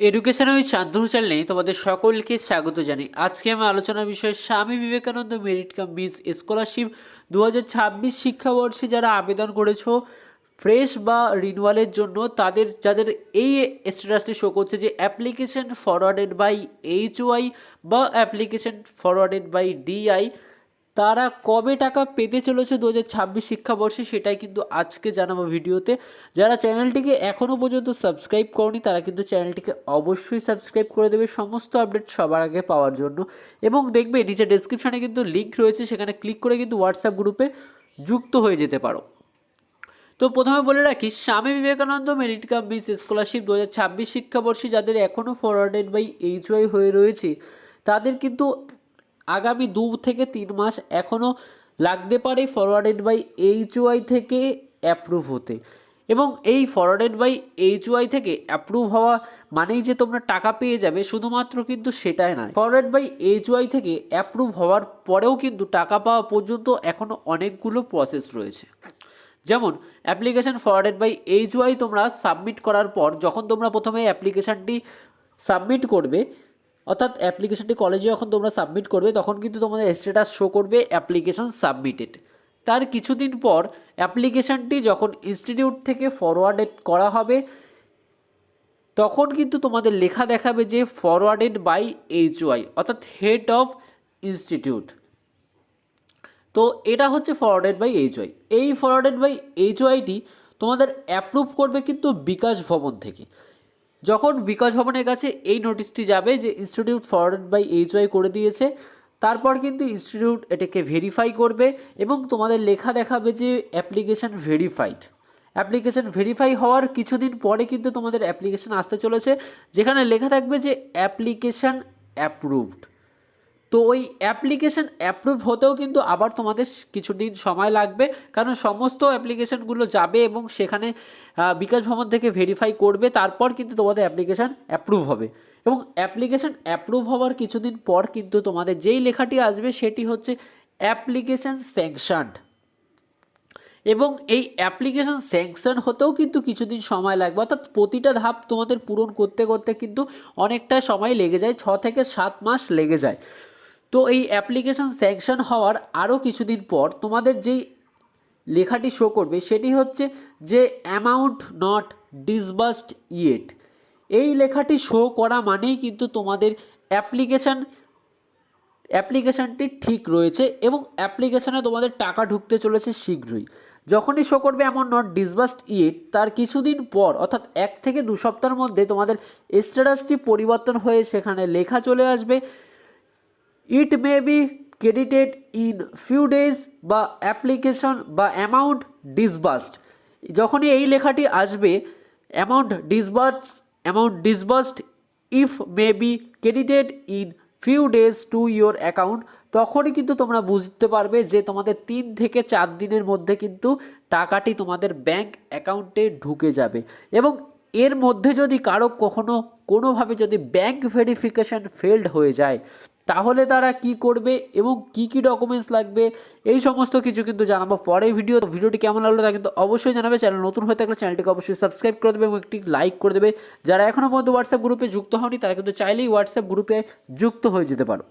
Education with Shantanu চ্যানেলে তোমাদের সকলকে স্বাগত জানাই। আজকে আমি আলোচনার বিষয় Swami Vivekananda merit cum miss scholarship 2026 শিক্ষাবর্ষে যারা আবেদন করেছো ফ্রেশ বা রিনুয়ালের জন্য যাদের এই স্ট্যাটাসটি শো করছে যে অ্যাপ্লিকেশন ফরওয়ার্ডেড বাই HY বা অ্যাপ্লিকেশন ফরওয়ার্ডেড বাই DI, তারা কবে টাকা পেতে চলেছে 2026 শিক্ষাবর্ষে সেটাই কিন্তু আজকে জানাবো ভিডিওতে। যারা চ্যানেলটিকে এখনও পর্যন্ত সাবস্ক্রাইব করনি তারা কিন্তু চ্যানেলটিকে অবশ্যই সাবস্ক্রাইব করে দেবে সমস্ত আপডেট সবার আগে পাওয়ার জন্য। এবং দেখবে নিচে ডেসক্রিপশানে কিন্তু লিঙ্ক রয়েছে, সেখানে ক্লিক করে কিন্তু হোয়াটসঅ্যাপ গ্রুপে যুক্ত হয়ে যেতে পারো। তো প্রথমে বলে রাখি, Swami Vivekananda merit cum miss scholarship 2026 শিক্ষাবর্ষে যাদের এখনও ফরওয়ার্ডেড বাই HY হয়ে রয়েছে তাদের কিন্তু আগামী 2 থেকে 3 মাস এখনও লাগতে পারে ফরওয়ার্ডেড বাই HY থেকে অ্যাপ্রুভ হতে। এবং এই ফরওয়ার্ডেড বাই HY থেকে অ্যাপ্রুভ হওয়া মানেই যে তোমরা টাকা পেয়ে যাবে শুধুমাত্র কিন্তু সেটাই নয়, ফরওয়ার্ড বাই HY থেকে অ্যাপ্রুভ হওয়ার পরেও কিন্তু টাকা পাওয়া পর্যন্ত এখনও অনেকগুলো প্রসেস রয়েছে। যেমন অ্যাপ্লিকেশন ফরওয়ার্ডেড বাই HY তোমরা সাবমিট করার পর যখন তোমরা প্রথমে অ্যাপ্লিকেশানটি সাবমিট করবে, অর্থাৎ অ্যাপ্লিকেশনটি কলেজে যখন তোমরা সাবমিট করবে তখন কিন্তু তোমাদের স্ট্যাটাস শো করবে অ্যাপ্লিকেশন সাবমিটেড। তার কিছুদিন পর অ্যাপ্লিকেশনটি যখন ইনস্টিটিউট থেকে ফরওয়ার্ডেড করা হবে তখন কিন্তু তোমাদের লেখা দেখাবে যে ফরওয়ার্ডেড বাই HY, অর্থাৎ হেড অফ ইনস্টিটিউট। তো এটা হচ্ছে ফরওয়ার্ডেড বাই HY। এই ফরওয়ার্ডেড বাই HYটি তোমাদের অ্যাপ্রুভ করবে কিন্তু বিকাশ ভবন থেকে। যখন বিকাশ ভবনের কাছে এই নোটিশটি যাবে যে ইনস্টিটিউট ফরওয়ার্ডেড বাই HY করে দিয়েছে, তারপর কিন্তু ইনস্টিটিউট এটাকে ভেরিফাই করবে এবং তোমাদের লেখা দেখাবে যে অ্যাপ্লিকেশান ভেরিফাইড। অ্যাপ্লিকেশান ভেরিফাই হওয়ার কিছুদিন পরে কিন্তু তোমাদের অ্যাপ্লিকেশান আসতে চলেছে, যেখানে লেখা থাকবে যে অ্যাপ্লিকেশান অ্যাপ্রুভড। তো ওই অ্যাপ্লিকেশান অ্যাপ্রুভ হতেও কিন্তু আবার তোমাদের কিছুদিন সময় লাগবে, কারণ সমস্ত অ্যাপ্লিকেশানগুলো যাবে এবং সেখানে বিকাশ ভবন থেকে ভেরিফাই করবে, তারপর কিন্তু তোমাদের অ্যাপ্লিকেশান অ্যাপ্রুভ হবে। এবং অ্যাপ্লিকেশান অ্যাপ্রুভ হওয়ার কিছুদিন পর কিন্তু তোমাদের যেই লেখাটি আসবে সেটি হচ্ছে অ্যাপ্লিকেশান স্যাংশনড। এবং এই অ্যাপ্লিকেশান স্যাংশন হতেও কিন্তু কিছুদিন সময় লাগবে, অর্থাৎ প্রতিটা ধাপ তোমাদের পূরণ করতে করতে কিন্তু অনেকটা সময় লেগে যায়, 6 থেকে 7 মাস লেগে যায়। তো এই অ্যাপ্লিকেশান স্যাংশন হওয়ার আরও কিছুদিন পর তোমাদের যেই লেখাটি শো করবে সেটি হচ্ছে যে অ্যামাউন্ট নট ডিসবার্সড ইয়েট। এই লেখাটি শো করা মানেই কিন্তু তোমাদের অ্যাপ্লিকেশানটি ঠিক রয়েছে এবং অ্যাপ্লিকেশানে তোমাদের টাকা ঢুকতে চলেছে শীঘ্রই। যখনই শো করবে অ্যামাউন্ট নট ডিসবার্সড ইয়েট, তার কিছুদিন পর অর্থাৎ 1 থেকে 2 সপ্তাহের মধ্যে তোমাদের স্ট্যাটাসটি পরিবর্তন হয়ে সেখানে লেখা চলে আসবে it may be credited in few days বা অ্যাপ্লিকেশন বা অ্যামাউন্ট ডিসবার্সড। যখনই এই লেখাটি আসবে amount disbursed if may be credited in few days to your account, তখনই কিন্তু তোমরা বুঝতে পারবে যে তোমাদের 3 থেকে 4 দিনের মধ্যে কিন্তু টাকাটি তোমাদের ব্যাংক অ্যাকাউন্টে ঢুকে যাবে। এবং এর মধ্যে যদি কারো কোনোভাবে যদি ব্যাংক ভেরিফিকেশান ফেলড হয়ে যায় তাহলে তারা কি করবে এবং কি কি ডকুমেন্টস লাগবে এই সমস্ত কিছু কিন্তু জানাবো পরে ভিডিওটি কেমন লাগলো তা কিন্তু অবশ্যই জানাবে। চ্যানেল নতুন হয়ে থাকলে চ্যানেলটিকে অবশ্যই সাবস্ক্রাইব করে দেবে এবং একটি লাইক করে দেবে। যারা এখনও পর্যন্ত হোয়াটসঅ্যাপ গ্রুপে যুক্ত হওনি তারা কিন্তু চাইলেই হোয়াটসঅ্যাপ গ্রুপে যুক্ত হয়ে যেতে পারো।